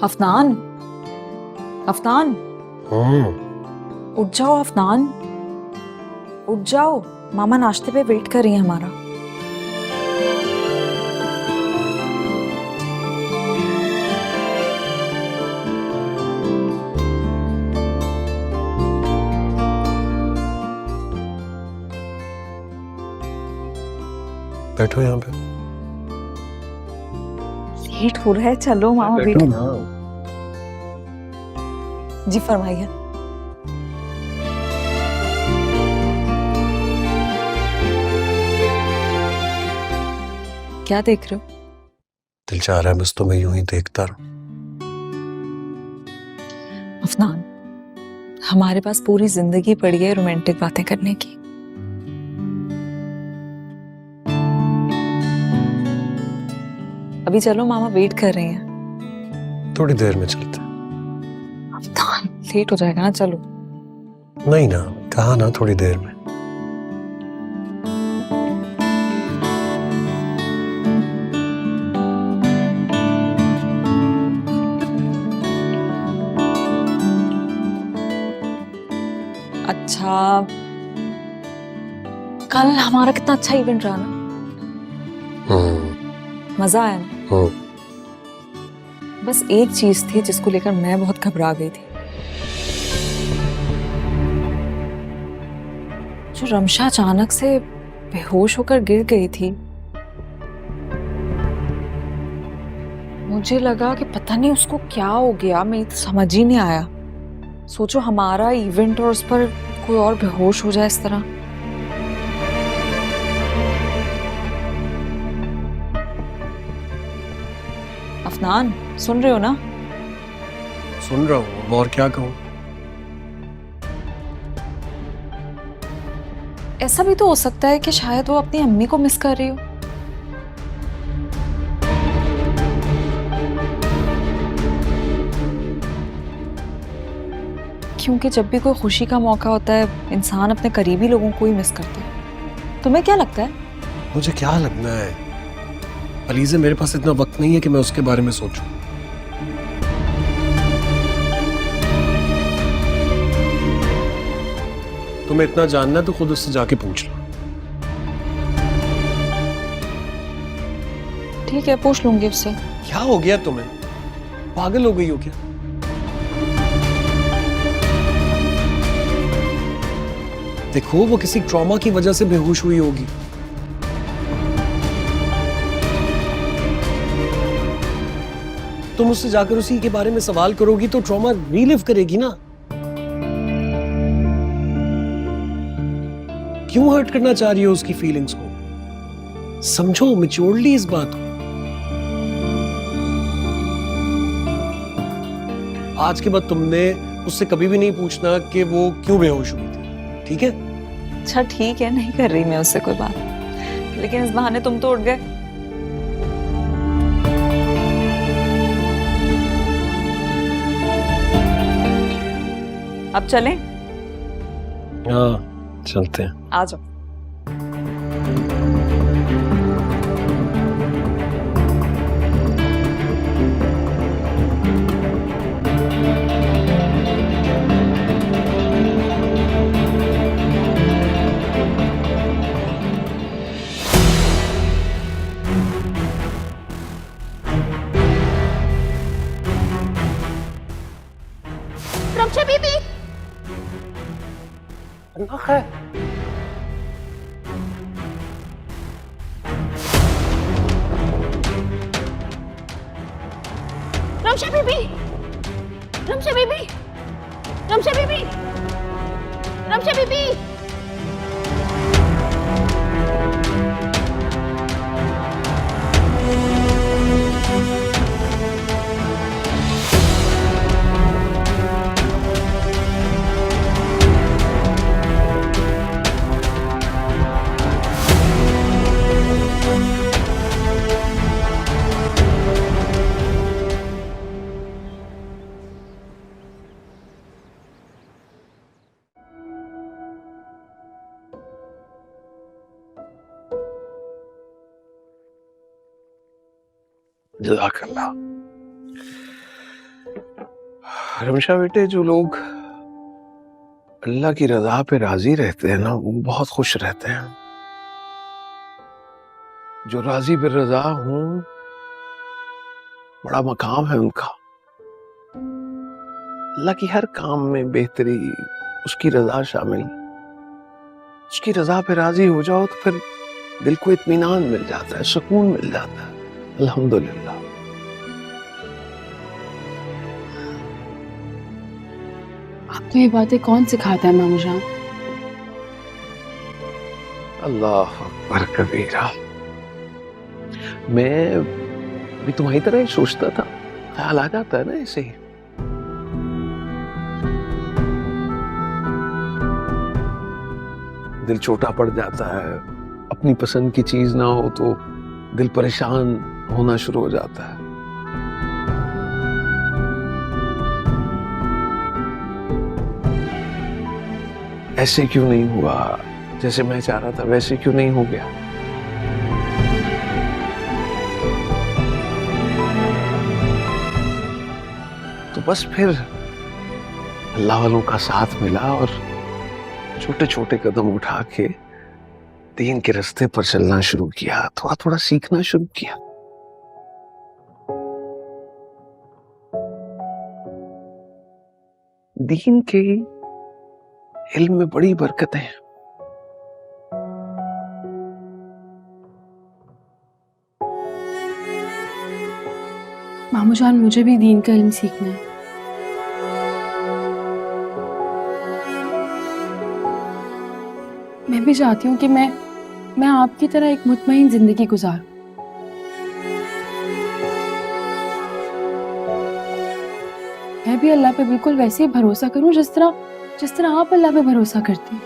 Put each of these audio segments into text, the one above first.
अफनान, अफनान, उठ जाओ अफनान, उठ जाओ। मामा नाश्ते पे वेट कर रही है हमारा। बैठो यहाँ पे। लेट हो रहा है, चलो मामा वेट। बैठो ना। जी फरमाइए। क्या देख रहे हो? दिल चाह रहा है बस तुम्हें यूं ही देखता रहूं। अफनान, हमारे पास पूरी जिंदगी पड़ी है रोमांटिक बातें करने की। अभी चलो, मामा वेट कर रहे हैं। थोड़ी देर में चलते हैं। अफनान, लेट हो जाएगा ना, चलो। नहीं ना, कहा ना थोड़ी देर में। अच्छा, कल हमारा कितना अच्छा इवेंट रहा ना। मजा आया ना। बस एक चीज थी जिसको लेकर मैं बहुत घबरा गई थी। जो रमशा अचानक से बेहोश होकर गिर गई थी, मुझे लगा कि पता नहीं उसको क्या हो गया। मेरी तो समझ ही नहीं आया। सोचो, हमारा इवेंट और उस पर कोई और बेहोश हो जाए इस तरह। अफनान, सुन रहे हो ना? सुन रहा हूँ, अब और क्या कहूँ। ऐसा भी तो हो सकता है कि शायद वो अपनी अम्मी को मिस कर रही हो। क्योंकि जब भी कोई खुशी का मौका होता है, इंसान अपने करीबी लोगों को ही मिस करता है। तुम्हें क्या लगता है? मुझे क्या लगना है, अलीज़े, मेरे पास इतना वक्त नहीं है कि मैं उसके बारे में सोचूं। तुम्हें इतना जानना है तो खुद उससे जाके पूछ लो। ठीक है, पूछ लूंगी उससे। क्या हो गया तुम्हें? पागल हो गई हो क्या? देखो, वो किसी ट्रॉमा की वजह से बेहोश हुई होगी। तुम उससे जाकर उसी के बारे में सवाल करोगी तो ट्रॉमा रीलिव करेगी ना। क्यों हर्ट करना चाह रही हो उसकी फीलिंग्स को? समझो मैच्योरली इस बात को। आज के बाद तुमने उससे कभी भी नहीं पूछना कि वो क्यों बेहोश हुई थी, ठीक है? अच्छा ठीक है, नहीं कर रही मैं उससे कोई बात, लेकिन इस बहाने तुम तो उठ गए। अब चलें? हाँ, चलते हैं। आ जाओ। रमशा बीबी, है। रमशा बीबी, रमशा बीबी, रमशा बीबी, रमशा बीबी। जज़ाकल्लाह। रमशा बेटे, जो लोग अल्लाह की रजा पे राजी रहते हैं ना, वो बहुत खुश रहते हैं। जो राजी बिर रजा हूं, बड़ा मकाम है उनका। अल्लाह की हर काम में बेहतरी, उसकी रजा शामिल। उसकी रजा पे राजी हो जाओ तो फिर दिल को इत्मीनान मिल जाता है, सुकून मिल जाता है। अल्हम्दुलिल्लाह। आपको ये बातें कौन सिखाता है मामू जान? अल्लाह अकबर कबीरा। मैं भी तुम्हारी तरह ही सोचता था, ख्याल आ जाता है ना ऐसे ही। दिल छोटा पड़ जाता है, अपनी पसंद की चीज ना हो तो दिल परेशान होना शुरू हो जाता है। ऐसे क्यों नहीं हुआ, जैसे मैं चाह रहा था वैसे क्यों नहीं हो गया। तो बस फिर अल्लाह वालों का साथ मिला और छोटे छोटे कदम उठा के दीन के रास्ते पर चलना शुरू किया, थोड़ा थोड़ा सीखना शुरू किया। दीन के इल्म में बड़ी बरकतें हैं। मामू जान, मुझे भी दीन का इल्म सीखना है। मैं भी चाहती हूँ कि मैं आपकी तरह एक मुतमईन जिंदगी गुजारूं। मैं भी अल्लाह पे बिल्कुल वैसे ही भरोसा करूं जिस तरह आप अल्लाह पे भरोसा करती हैं।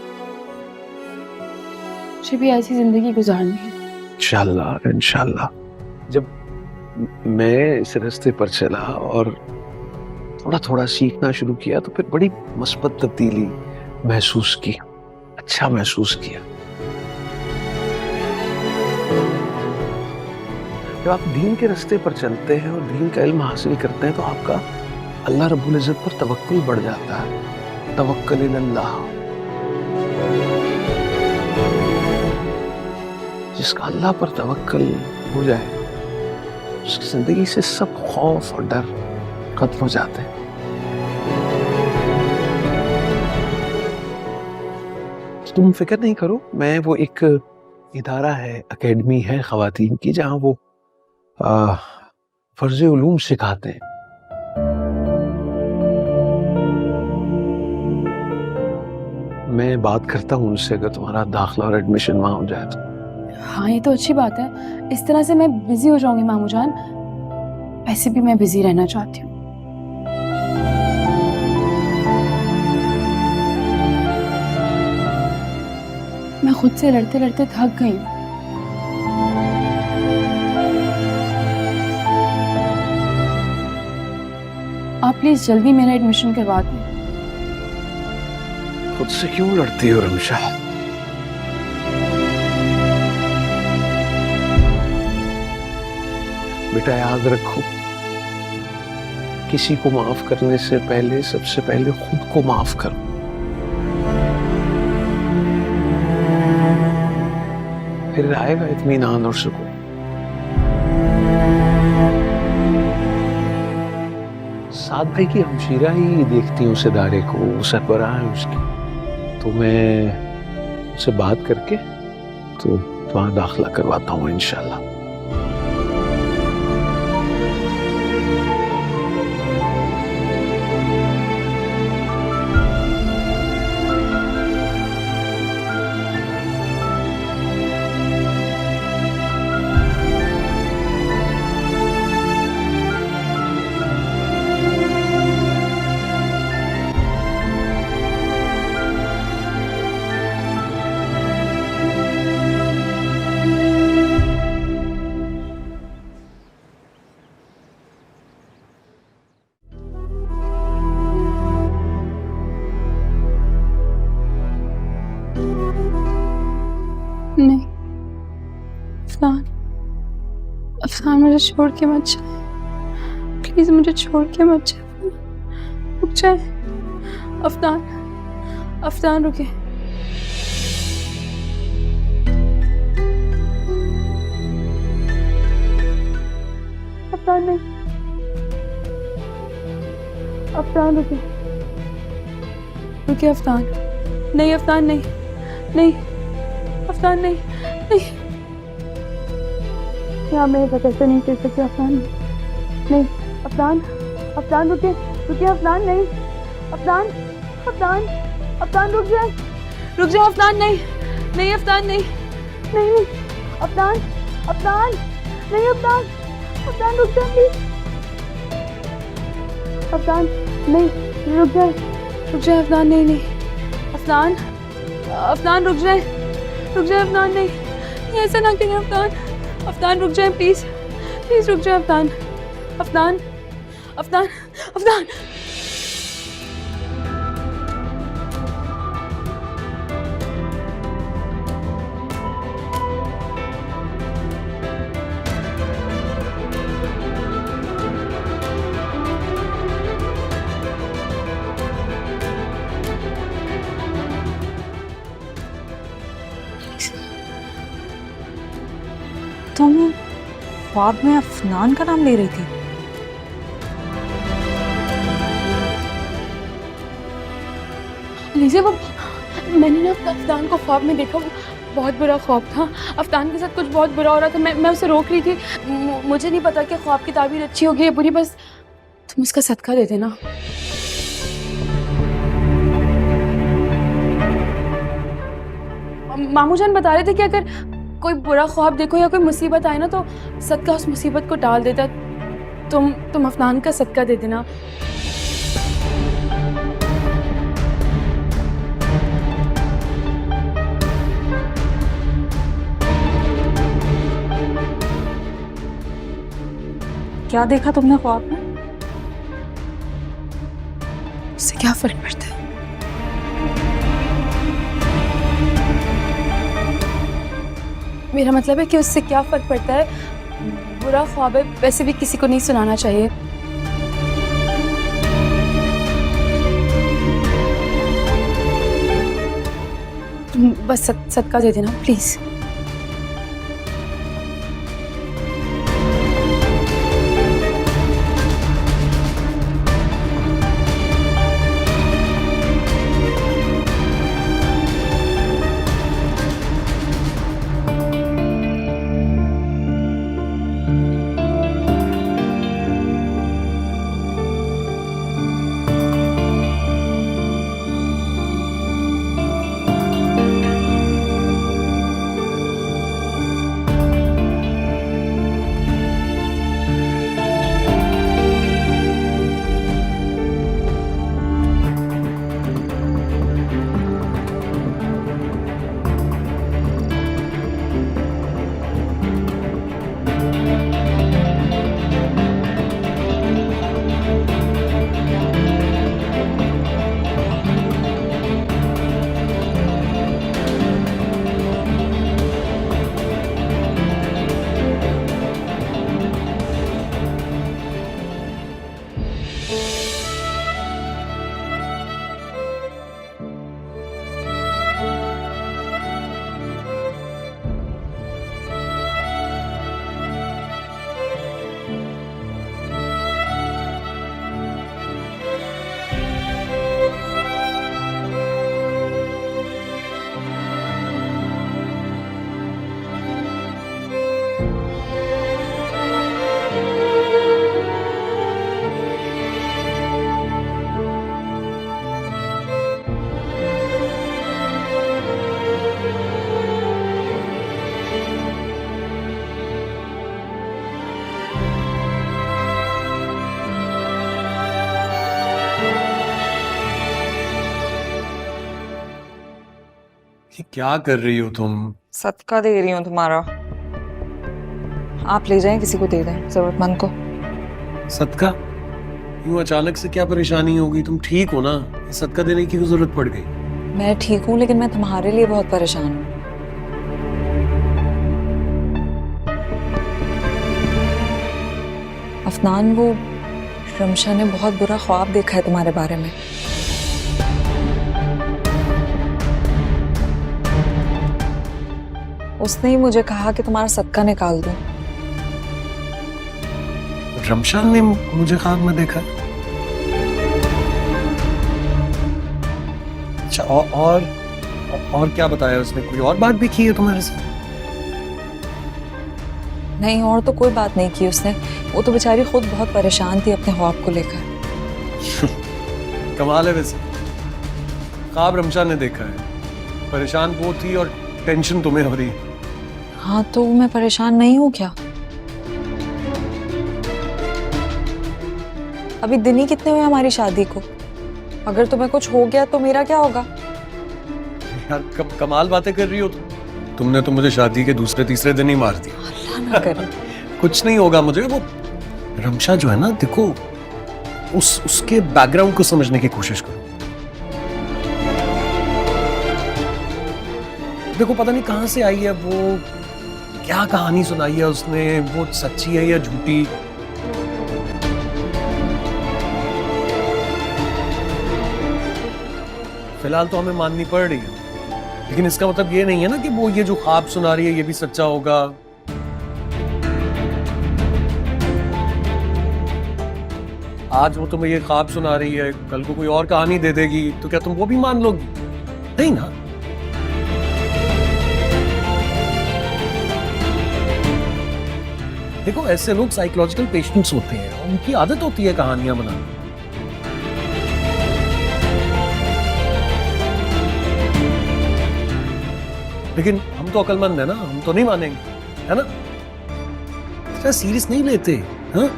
मुझे भी ऐसी जिंदगी गुजारनी है। इंशाल्लाह इंशाल्लाह। जब मैं इस रास्ते पर चला और थोड़ा थोड़ा सीखना शुरू किया तो फिर बड़ी मस्बत तब्दीली महसूस की, अच्छा महसूस किया। जब आप दीन के रास्ते पर चलते हैं और दीन का इल्म हासिल करते हैं तो आपका अल्लाह रब्बुल इज्जत पर तवक्कुल बढ़ जाता है। तवक्कुल इल्लल्लाह। जिसका अल्लाह पर तवक्कुल हो जाए उसकी जिंदगी से सब खौफ और डर खत्म हो जाते हैं। तुम फिक्र नहीं करो, मैं वो एक इदारा है, एकेडमी है ख्वातीन की, जहां वो फर्ज उलूम सिखाते हैं। मैं बात करता हूँ उनसे, अगर तुम्हारा दाखिला और एडमिशन वहां हो जाए तो। हाँ, ये तो अच्छी बात है। इस तरह से मैं बिजी हो जाऊंगी मामू जान। वैसे भी मैं बिजी रहना चाहती हूँ। मैं खुद से लड़ते लड़ते थक गई हूँ। आप प्लीज जल्दी मेरा एडमिशन करवा दें। खुद से क्यों लड़ती हो रमशा? बेटा याद रखो, किसी को माफ करने से पहले सबसे पहले खुद को माफ करो। फिर आएगा इत्मीनान और सुकून। साथ भाई की हमशीरा ही देखती हूँ उस इदारे को, वो सरबराह है उसकी, तो मैं उससे बात करके तो वहां दाखिला करवाता हूँ इंशाल्लाह। नहीं, अफसान, अफसान मुझे छोड़ के मत जाए। प्लीज मुझे छोड़ के मत जाए। रुक जाए। अफनान, अफनान रुके। अफनान नहीं, अफनान रुके, रुके अफनान। नहीं अफनान नहीं, नहीं अफनान नहीं, नहीं। यहाँ मैं वजह से नहीं कर सकती अफनान। नहीं अफनान, अफनान रुके, रुके अफनान। नहीं अफनान, अफनान, अफनान रुक जाए, रुक जाए अफनान। नहीं, नहीं अफनान नहीं, नहीं अफनान, अफनान नहीं, अफनान, अफनान रुक जाए प्लीज। अफनान नहीं, रुक जाए, रुक जाए अफनान। नहीं नहीं अफनान, अफनान रुक जाए, रुक जाए अफनान। नहीं, ऐसा ना करें अफनान। अफनान रुक जाए प्लीज, प्लीज रुक जाए अफनान। अफनान, अफनान, अफनान। तुम ख्वाब में अफनान का नाम ले रही थी? लीजिए वो मैंने ना अफनान को ख्वाब में देखा, वो बहुत बुरा ख्वाब था। अफनान के साथ कुछ बहुत बुरा हो रहा था। मैं उसे रोक रही थी। मुझे नहीं पता कि ख्वाब की ताबीर अच्छी होगी या बुरी, बस तुम उसका सदका दे देना। मामू जान बता रहे थे कि अगर कोई बुरा ख्वाब देखो या कोई मुसीबत आए ना तो सदका उस मुसीबत को टाल देता। तुम अफनान का सदका दे देना। क्या देखा तुमने ख्वाब में? उससे क्या फर्क पड़ता है? मेरा मतलब है कि उससे क्या फर्क पड़ता है। बुरा ख्वाब है, वैसे भी किसी को नहीं सुनाना चाहिए। तुम बस सदका दे देना प्लीज। ये क्या कर रही हो तुम? सदका दे रही हूँ तुम्हारा। आप ले जाएं, किसी को दे दें, जरूरतमंद को। सदका? यूं अचानक से क्या परेशानी होगी? तुम ठीक हो ना? सदका देने की जरूरत पड़ गई? मैं ठीक हूँ, लेकिन मैं तुम्हारे लिए बहुत परेशान हूँ। अफनान वो रमशा ने बहुत बुरा ख्वाब देखा है तुम्हारे बारे में। उसने ही मुझे कहा कि तुम्हारा सदका निकाल दूं। रमशान ने मुझे ख्वाब में देखा। अच्छा, और क्या बताया उसने? कोई और बात भी की है तुम्हारे से? नहीं, और तो कोई बात नहीं की उसने। वो तो बेचारी खुद बहुत परेशान थी अपने ख्वाब को लेकर। कमाल है वैसे, ख्वाब रमशान ने देखा है, परेशान वो थी और टेंशन तुम्हें हो रही है। हाँ तो मैं परेशान नहीं हूँ क्या? अभी दिन ही कितने हुए हमारी शादी को? अगर तुम्हें कुछ हो गया तो मेरा क्या होगा? यार कमाल बातें कर रही हो तुमने तो मुझे शादी के दूसरे तीसरे दिन ही मार दिया। अल्लाह ना करे। कुछ नहीं होगा मुझे। वो रमशा जो है ना, देखो उसके बैकग्राउंड को समझने की कोशिश करो। देखो पता नहीं कहां से आई है वो, क्या कहानी सुनाई है उसने, वो सच्ची है या झूठी। फिलहाल तो हमें माननी पड़ रही है, लेकिन इसका मतलब ये नहीं है ना कि वो ये जो ख्वाब सुना रही है ये भी सच्चा होगा। आज वो तुम्हें ये ख्वाब सुना रही है, कल को कोई और कहानी दे देगी तो क्या तुम वो भी मान लोगी? नहीं ना। देखो ऐसे लोग साइकोलॉजिकल पेशेंट्स होते हैं, उनकी आदत होती है कहानियां बनाना। लेकिन हम तो अक्लमंद है ना, हम तो नहीं मानेंगे, है ना? इतना सीरियस नहीं लेते। हाँ,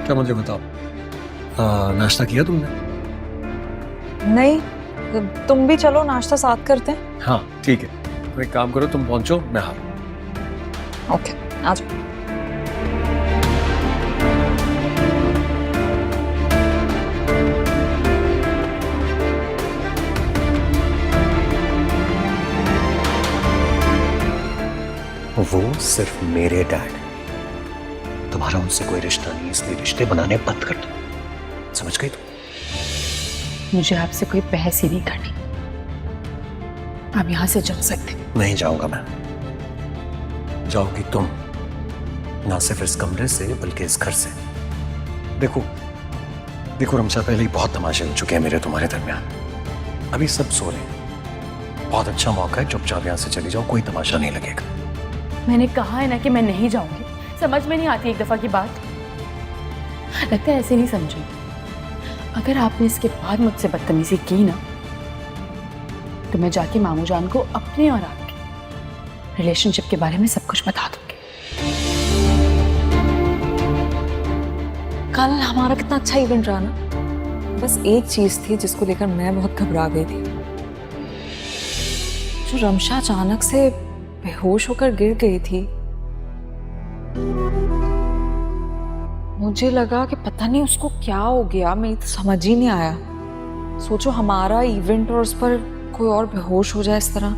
क्या मुझे बताओ, नाश्ता किया तुमने? नहीं, तुम भी चलो नाश्ता साथ करते हैं। हाँ ठीक है, तो एक काम करो, तुम पहुंचो, मैं आ रहा हूं। ओके, आ जाओ। वो सिर्फ मेरे डैड, तुम्हारा उनसे कोई रिश्ता नहीं, इसलिए रिश्ते बनाने बंद कर दो, समझ गई तुम? मुझे आपसे कोई बहस ही नहीं करनी। आप यहाँ से जा सकते। नहीं जाऊंगा मैं। जाओगी तुम, ना सिर्फ इस कमरे से बल्कि इस घर से। देखो देखो रमशा, पहले ही बहुत तमाशे हो चुके हैं मेरे तुम्हारे दरमियान। अभी सब सो रहे हैं, बहुत अच्छा मौका है, चुपचाप यहाँ से चली जाओ, कोई तमाशा नहीं लगेगा। मैंने कहा है ना कि मैं नहीं जाऊंगी। समझ में नहीं आती एक दफा की बात? लगता है ऐसे नहीं समझूंगी। अगर आपने इसके बाद मुझसे बदतमीजी की ना, तो मैं जाके मामू जान को अपने और आपके रिलेशनशिप के बारे में सब कुछ बता दूंगी। कल हमारा कितना अच्छा इवेंट रहा ना। बस एक चीज थी जिसको लेकर मैं बहुत घबरा गई थी। जो रमशा अचानक से बेहोश होकर गिर गई थी, मुझे लगा कि पता नहीं उसको क्या हो गया, मेरी तो समझ ही नहीं आया। सोचो हमारा इवेंट और उस पर कोई और बेहोश हो जाए इस तरह।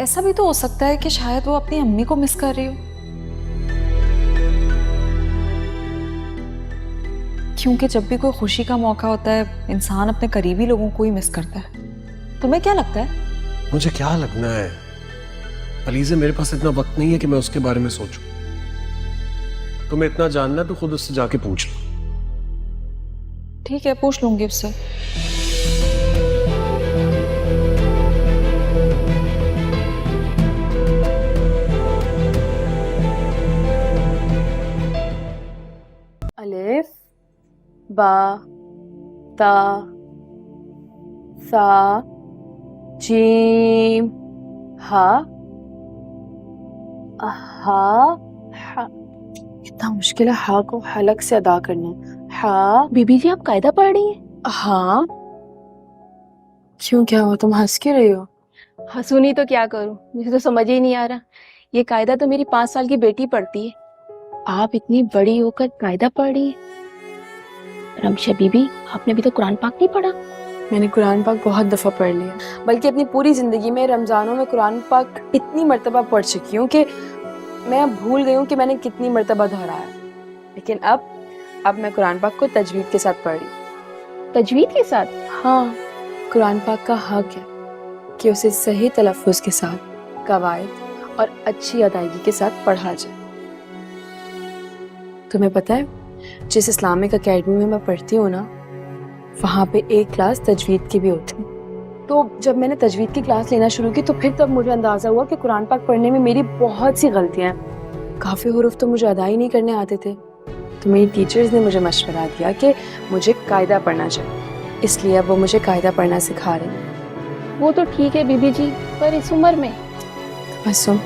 ऐसा भी तो हो सकता है कि शायद वो अपनी अम्मी को मिस कर रही हो, क्योंकि जब भी कोई खुशी का मौका होता है इंसान अपने करीबी लोगों को ही मिस करता है। तुम्हें क्या लगता है? मुझे क्या लगना है अलीज़े, मेरे पास इतना वक्त नहीं है कि मैं उसके बारे में सोचूं। तुम्हें इतना जानना है तो खुद उससे जाके पूछ लो। ठीक है, पूछ लूंगी उससे। अलिफ बा ता सा जीम हा हा। कितना मुश्किल है हा को हलक से अदा करना। हा। बीबी जी आप कायदा पढ़ रही हैं? हाँ। क्यों, क्या हुआ? तुम हंस क्यों रही हो? हंसू नहीं तो क्या करूं, मुझे तो समझ ही नहीं आ रहा। ये कायदा तो मेरी 5 साल की बेटी पढ़ती है, आप इतनी बड़ी होकर कायदा पढ़ रही है। रमशा बीबी, आपने अभी तो कुरान पाक नहीं पढ़ा? मैंने कुरान पाक बहुत दफ़ा पढ़ लिया, बल्कि अपनी पूरी ज़िंदगी में रमज़ानों में कुरान पाक इतनी मर्तबा पढ़ चुकी हूँ कि मैं अब भूल गई हूँ कि मैंने कितनी मर्तबा दोहराया, लेकिन अब मैं कुरान पाक को तजवीद के साथ पढ़ रही हूँ। तजवीद के साथ? हाँ, कुरान पाक का हक है कि उसे सही तलफ़्फ़ुज़ के साथ, कवायद और अच्छी अदायगी के साथ पढ़ा जाए। तुम्हें पता है, जिस इस्लामिक अकेडमी में मैं पढ़ती हूँ ना, वहाँ पे एक क्लास तजवीद की भी होती है। तो जब मैंने तजवीद की क्लास लेना शुरू की तो फिर तब मुझे अंदाज़ा हुआ कि कुरान पाक पढ़ने में मेरी बहुत सी गलतियाँ हैं। काफ़ी हुरूफ तो मुझे अदा ही नहीं करने आते थे, तो मेरी टीचर्स ने मुझे मशवरा दिया कि मुझे कायदा पढ़ना चाहिए, इसलिए अब वो मुझे कायदा पढ़ना सिखा रहे हैं। वो तो ठीक है बीबी जी, पर इस उम्र में? मासूम,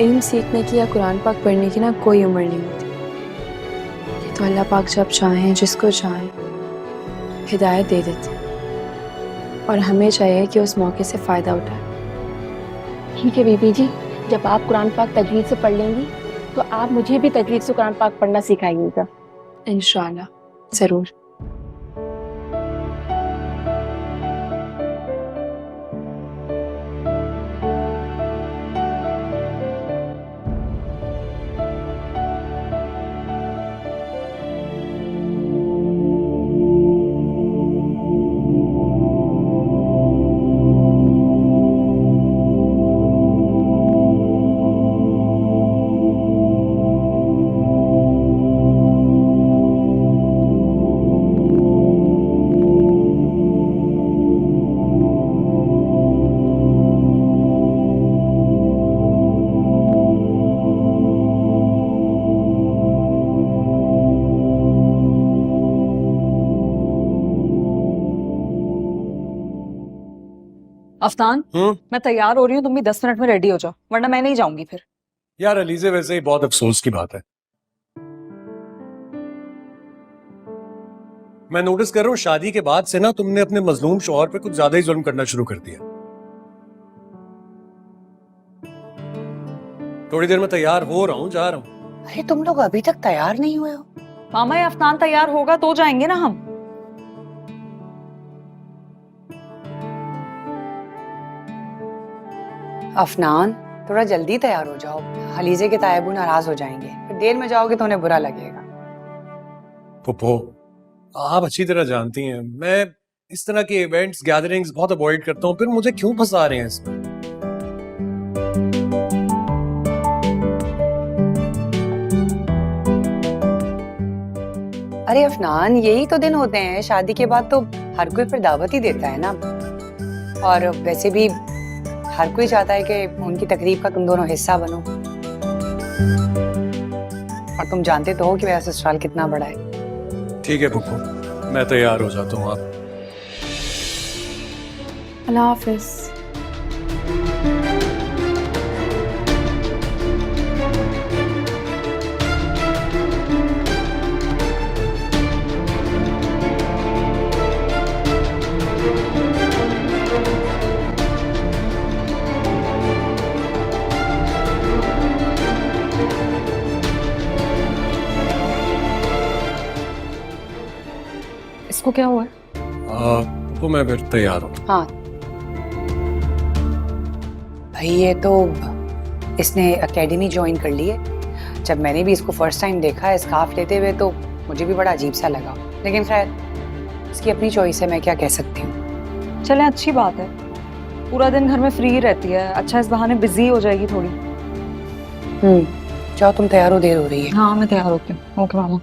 इल्म सीखने की या कुरान पाक पढ़ने की ना कोई उम्र नहीं होती। ये तो अल्लाह पाक जब चाहें, जिसको चाहें, हिदायत दे देते हैं, और हमें चाहिए कि उस मौके से फ़ायदा उठाएं। ठीक है बीबी जी, जब आप कुरान पाक तजवीद से पढ़ लेंगी तो आप मुझे भी तजवीद से कुरान पाक पढ़ना सिखाइएगा। इंशाअल्लाह, ज़रूर। अफनान, मैं तैयार हो रही हूँ, तुम भी 10 मिनट में रेडी हो जाओ, वरना मैं नहीं जाऊंगी फिर। यार अलीज़े, वैसे ही बहुत अफसोस की बात है। मैं नोटिस कर रहा हूँ शादी के बाद से ना तुमने अपने मजलूम शौहर पे कुछ ज्यादा ही जुल्म करना शुरू कर दिया। थोड़ी देर में तैयार हो रहा हूँ, जा रहा हूँ। अरे तुम लोग अभी तक तैयार नहीं हुए हो? मामा, ये अफनान तैयार होगा तो जाएंगे ना हम। अफनान, थोड़ा जल्दी तैयार हो जाओ, अलीज़े के तायबू नाराज हो जाएंगे, फिर देर में जाओगे तो उन्हें बुरा लगेगा। पुप्पो, आप अच्छी तरह जानती हैं मैं इस तरह के इवेंट्स, गैदरिंग्स बहुत अवॉइड करता हूँ, फिर मुझे क्यों फंसा रहे हैं इसमें? अरे अफनान, यही तो दिन होते हैं, शादी के बाद तो हर कोई फिर दावत ही देता है ना। और वैसे भी हर कोई चाहता है कि उनकी तकरीब का तुम दोनों हिस्सा बनो, और तुम जानते तो हो कि मेरा ससुराल कितना बड़ा है। ठीक है पुप्पो, मैं तैयार हो जाता हूँ। आप अल्लाह हाफिज़। इसको क्या हुआ है? तो मैं फिर तैयार हूँ। हाँ भाई, ये तो इसने एकेडमी ज्वाइन कर ली है। जब मैंने भी इसको फर्स्ट टाइम देखा स्कार्फ लेते हुए तो मुझे भी बड़ा अजीब सा लगा, लेकिन खैर इसकी अपनी चॉइस है, मैं क्या कह सकती हूँ। चले, अच्छी बात है, पूरा दिन घर में फ्री रहती है, अच्छा इस बहाने बिजी हो जाएगी थोड़ी। जाओ तुम तैयार हो, देर हो रही है। हाँ, मैं तैयार होती हूँ। ओके मामा।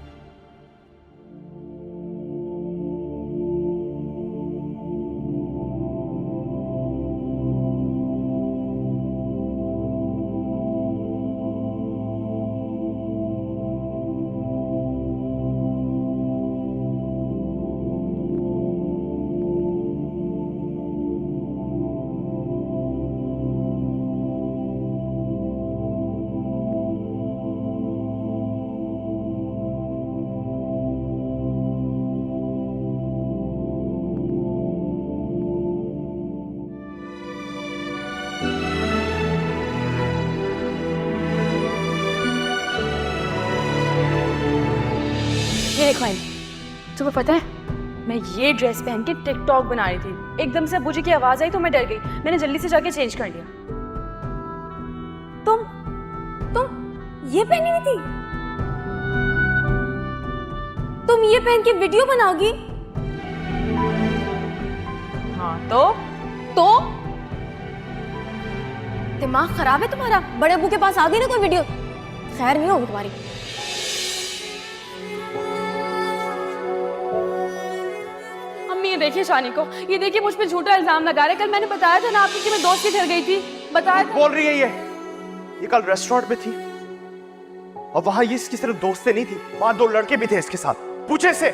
ये देखो आंटी, तुम्हें पता है मैं ये ड्रेस पहन के टिकटॉक बना रही थी, एकदम से अब्बू जी की आवाज आई तो मैं डर गई, मैंने जल्दी से जाके चेंज कर लिया। तुम ये पहनी हुई थी? तुम ये पहन के वीडियो बनाओगी? हाँ तो दिमाग खराब है तुम्हारा? बड़े अब्बू के पास आ गई ना कोई वीडियो, खैर नहीं होगी तुम्हारी। अम्मी ये देखिए शानी को, ये देखिए मुझ पे झूठा इल्जाम लगा रहे। कल मैंने बताया था ना आपको कि मैं दोस्त के घर गई थी, बताया था। बोल रही है ये कल रेस्टोरेंट में थी और वहां ये इसकी सिर्फ दोस्त से नहीं थी, वहां 2 लड़के भी थे इसके साथ। पूछे से।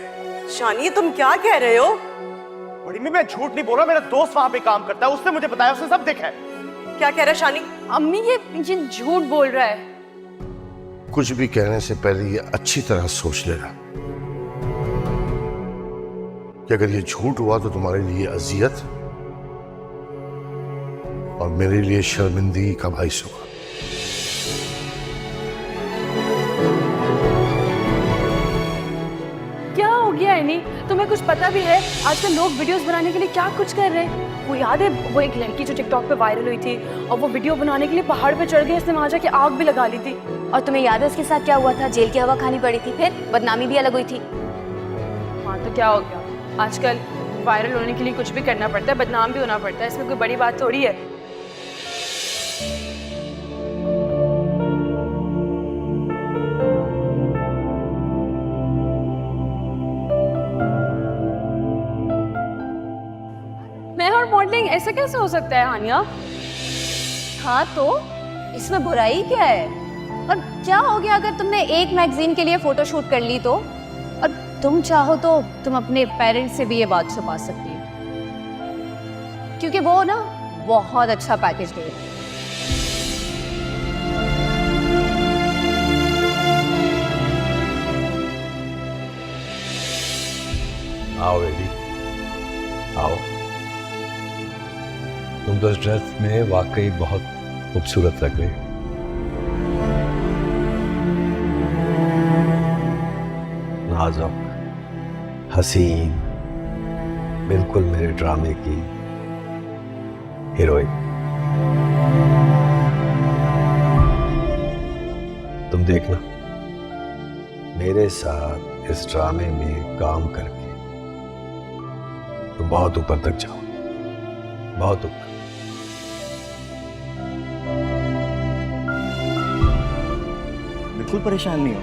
शानी तुम क्या कह रहे हो? बड़ी मैं झूठ नहीं बोल रहा, मेरा दोस्त वहां पे काम करता है, उसने मुझे बताया, उसने सब देखा है। क्या कह रहा है शानी? अम्मी ये झूठ बोल रहा है। कुछ भी कहने से पहले ये अच्छी तरह सोच लेना कि अगर ये झूठ हुआ तो तुम्हारे लिए अजियत और मेरे लिए शर्मिंदगी का बाइस होगा। क्या हो गया इन्हीं? तुम्हें कुछ पता भी है आजकल लोग वीडियोस बनाने के लिए क्या कुछ कर रहे हैं? वो याद है वो एक लड़की जो टिकटॉक पे वायरल हुई थी और वो वीडियो बनाने के लिए पहाड़ पे चढ़ गई, इसने वहां जाके आग भी लगा ली थी। और तुम्हें याद है उसके साथ क्या हुआ था? जेल की हवा खानी पड़ी थी, फिर बदनामी भी अलग हुई थी। हाँ तो क्या हो गया? आजकल वायरल होने के लिए कुछ भी करना पड़ता है, बदनाम भी होना पड़ता है, इसमें कोई बड़ी बात थोड़ी है। मैं और मॉडलिंग ऐसे कैसे हो सकता है हानिया? हाँ तो इसमें बुराई क्या है? और क्या हो गया अगर तुमने एक मैगजीन के लिए फोटो शूट कर ली तो? और तुम चाहो तो तुम अपने पेरेंट्स से भी ये बात छुपा सकती हो, क्योंकि वो ना बहुत अच्छा पैकेज दे रहे हैं। आओ बेबी, आओ। तुम तो इस ड्रेस में वाकई बहुत खूबसूरत लग रही हो। नाजुक, हसीन, बिल्कुल मेरे ड्रामे की हीरोइन। तुम देखना, मेरे साथ इस ड्रामे में काम करके तुम बहुत ऊपर तक जाओ, बहुत ऊपर। बिल्कुल परेशान नहीं हो,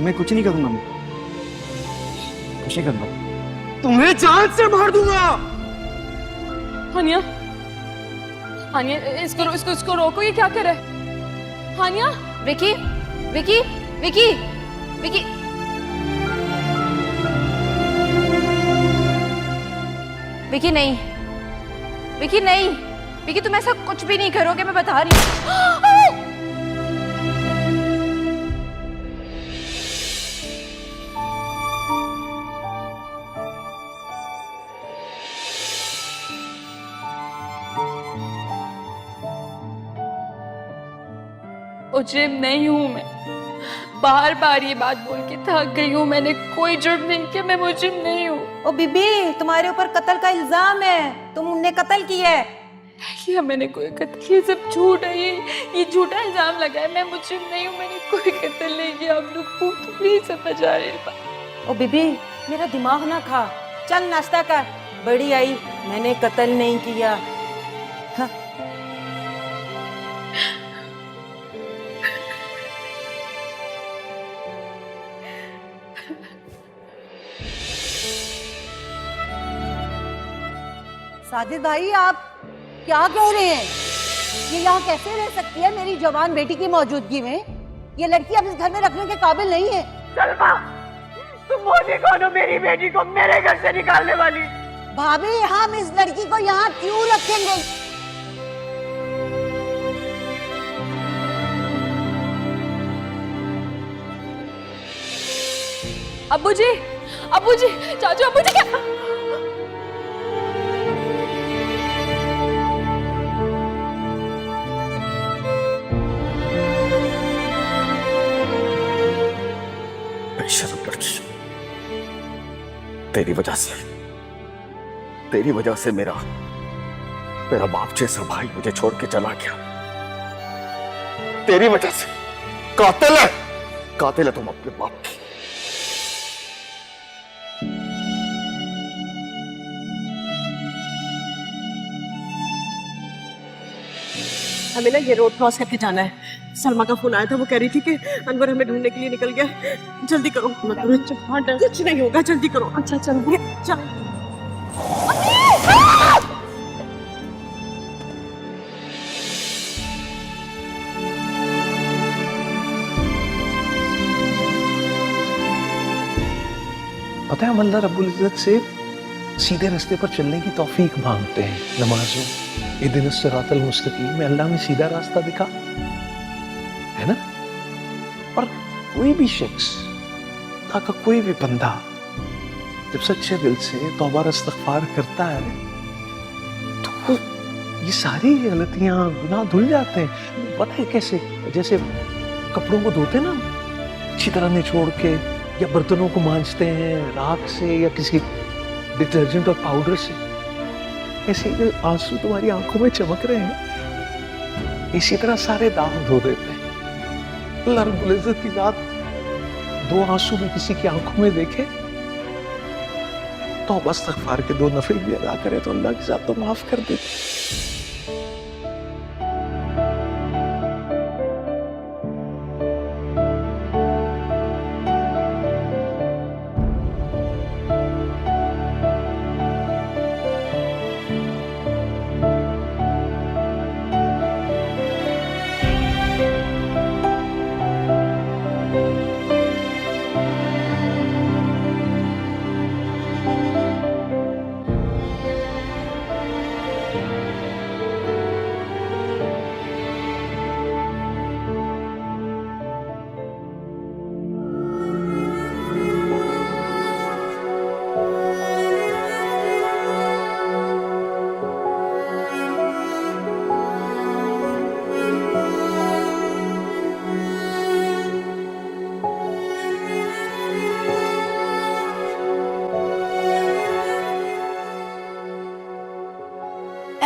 मैं कुछ नहीं करूंगा, मैं कुछ नहीं करूंगा, तुम्हें जान से मार दूंगा। हानिया, हानिया इसको रोको, ये क्या कर रहा है? हानिया, विकी, विकी, विकी, विकी, विकी नहीं, विकी नहीं, विकी तुम ऐसा कुछ भी नहीं करोगे, मैं बता रही हूँ। मुजरिम नहीं हूँ मैं, बार बार ये बात बोल के थक गई हूँ। मैंने कोई जुर्म नहीं किया, मैं मुजरिम नहीं हूँ। ओ बीबी, तुम्हारे ऊपर कत्ल का इल्जाम है, तुमने कत्ल किया है। किया मैंने कोई कत्ल, ये सब झूठ है, ये झूठा इल्जाम लगा है। मैं मुजरिम नहीं हूँ, मैंने कोई कत्ल नहीं किया। आप लोग प्लीज समझ आ रहे हैं। ओ बीबी, मेरा दिमाग ना खा, चल नाश्ता कर। बड़ी आई, मैंने कत्ल नहीं किया। हाँ। साजिद भाई, आप क्या कह रहे हैं? ये यहाँ कैसे रह सकती है मेरी जवान बेटी की मौजूदगी में? ये लड़की अब इस घर में रखने के काबिल नहीं है। सलमा, तुम मोदी कौन हो मेरी बेटी को मेरे घर से निकालने वाली? भाभी, हम इस लड़की को यहाँ क्यों रखेंगे? अब्बू जी, चाचू, अब्बू जी, क्या? तेरी वजह से मेरा बाप जैसा भाई मुझे छोड़ के चला गया। तेरी वजह से कातिल है तुम अपने बाप की। हमें ना ये रोड क्रॉस करके जाना है। सलमा का फोन आया था, वो कह रही थी कि अनवर हमें ढूंढने के लिए निकल गया। जल्दी करो। कुछ नहीं होगा, जल्दी करो। अच्छा चल चल। पता है हम अल्लाह रब्बुल इज्जत से सीधे रास्ते पर चलने की तौफीक मांगते हैं नमाजों। इहदिन सिरातल मुस्तकीम में अल्लाह में सीधा रास्ता दिखा, है ना। और कोई भी शख्स, ताकि कोई भी बंदा जब सच्चे दिल से तौबा और इस्तिग़फ़ार करता है तो ये सारी गलतियां गुनाह धुल जाते हैं। पता है कैसे? जैसे कपड़ों को धोते ना अच्छी तरह निचोड़ के, या बर्तनों को मांजते हैं राख से या किसी डिटर्जेंट और पाउडर से, ऐसे ही आंसू तुम्हारी आंखों में चमक रहे हैं, इसी तरह सारे दाग धो देते हैं। अल्लाह रब्बुल इज्जत की जात दो आंसू भी किसी की आंखों में देखे तो बस इस्तिग़फ़ार के 2 नफिल भी अदा करे तो अल्लाह की जात तो माफ कर देती।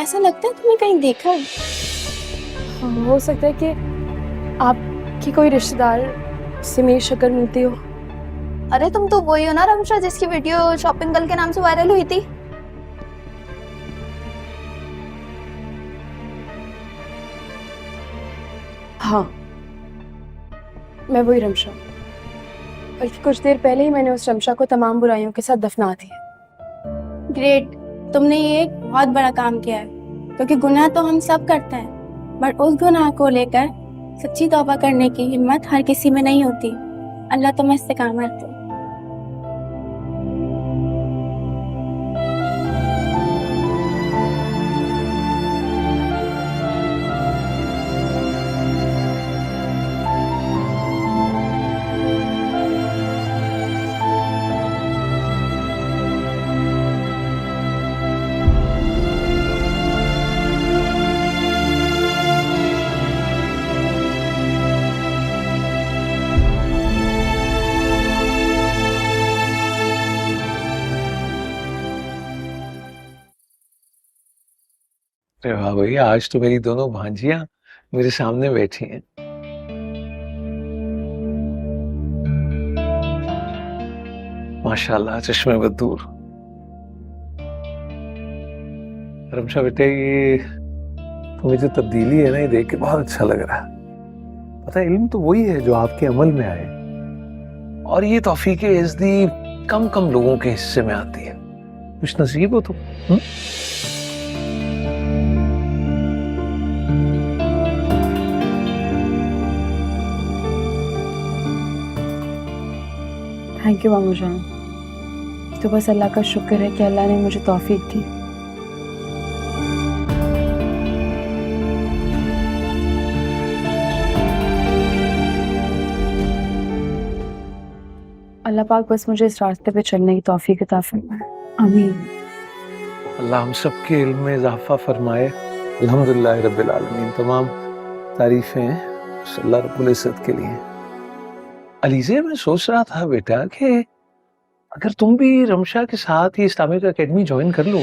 ऐसा लगता है तुम्हें कहीं देखा है। हो सकता है कि आपकी कोई रिश्तेदार से मेरी शक्ल मिलती हो। अरे तुम तो वही हो ना रमशा जिसकी वीडियो शॉपिंग गर्ल के नाम से वायरल हुई थी। हाँ, मैं वही रमशा। बल्कि कुछ देर पहले ही मैंने उस रमशा को तमाम बुराइयों के साथ दफना दिया। ग्रेट, तुमने ये एक बहुत बड़ा काम किया है, क्योंकि गुनाह तो हम सब करते हैं, बट उस गुनाह को लेकर सच्ची तौबा करने की हिम्मत हर किसी में नहीं होती। अल्लाह तुम्हें इस्तिकामत दे। अरे वाह भैया, आज तो मेरी दोनों भांजियां मेरे सामने बैठी हैं। माशाल्लाह, चश्मे बदूर। रमशा बेटे, ये तुम्हें जो तब्दीली है ना, ये देख के बहुत अच्छा लग रहा है। पता है, इल्म तो वही है जो आपके अमल में आए, और ये तौफीक इज़्दी कम कम लोगों के हिस्से में आती है। कुछ नसीब हो तुम। थैंक यू मामू जान। तो बस अल्लाह का शुक्र है कि अल्लाह ने मुझे तौफीक दी। अल्लाह पाक बस मुझे इस रास्ते पे चलने की तौफीक अता फरमाए। आमीन। अल्लाह हम सब के इल्म में इजाफा फरमाए। अल्हम्दुलिल्लाह रब्बिल आलमीन। तमाम तारीफें अल्लाह रब्बुल इज्जत के लिए। अलीज़े, मैं सोच रहा था बेटा कि अगर तुम भी रमशा के साथ ही इस्लामिक एकेडमी ज्वाइन कर लो।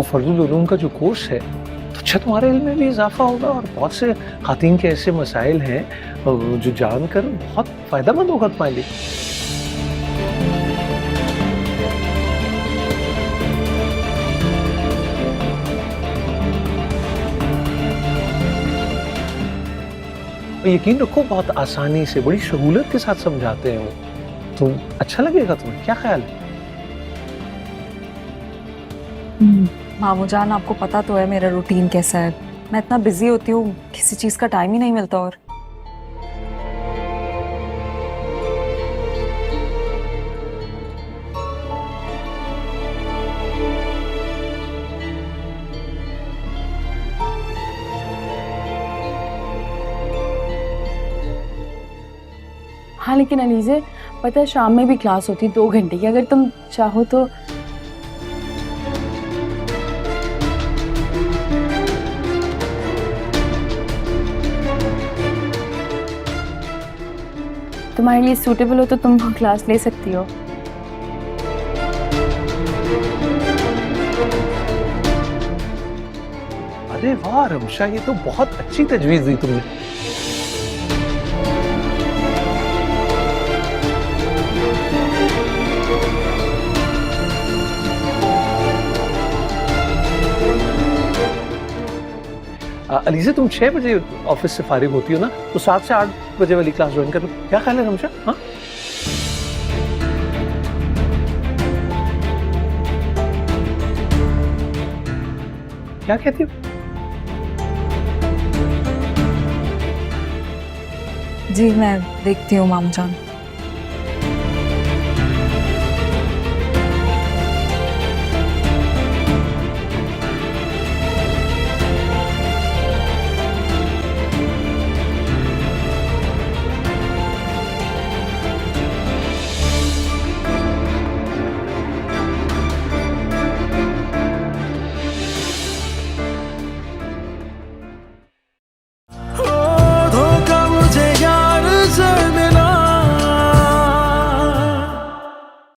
वो फर्जुल उलूम का जो कोर्स है तो अच्छा तुम्हारे इल्म में भी इजाफा होगा और बहुत से खातीन के ऐसे मसाइल हैं जो जानकर बहुत फायदेमंद होगा तुम्हारे लिए। यकीन रखो बहुत आसानी से बड़ी सहूलत के साथ समझाते हैं वो, तो अच्छा लगेगा तुम्हें, क्या ख्याल है? मामू जान, आपको पता तो है मेरा रूटीन कैसा है। मैं इतना बिजी होती हूँ, किसी चीज का टाइम ही नहीं मिलता। और हाँ लेकिन अलीज़े, पता है शाम में भी क्लास होती 2 घंटे की, अगर तुम चाहो तो। तुम्हारे लिए सूटेबल हो तो तुम वो क्लास ले सकती हो। अरे वाह रमशा, ये तो बहुत अच्छी तजवीज दी तुमने। अलीज़ा, तुम 6 बजे ऑफिस से फारिग होती हो ना, तो 7 से 8 बजे वाली क्लास ज्वाइन कर लो, क्या ख्याल है रमशा? हाँ, क्या कहती हो? जी मैं देखती हूँ मामू जान।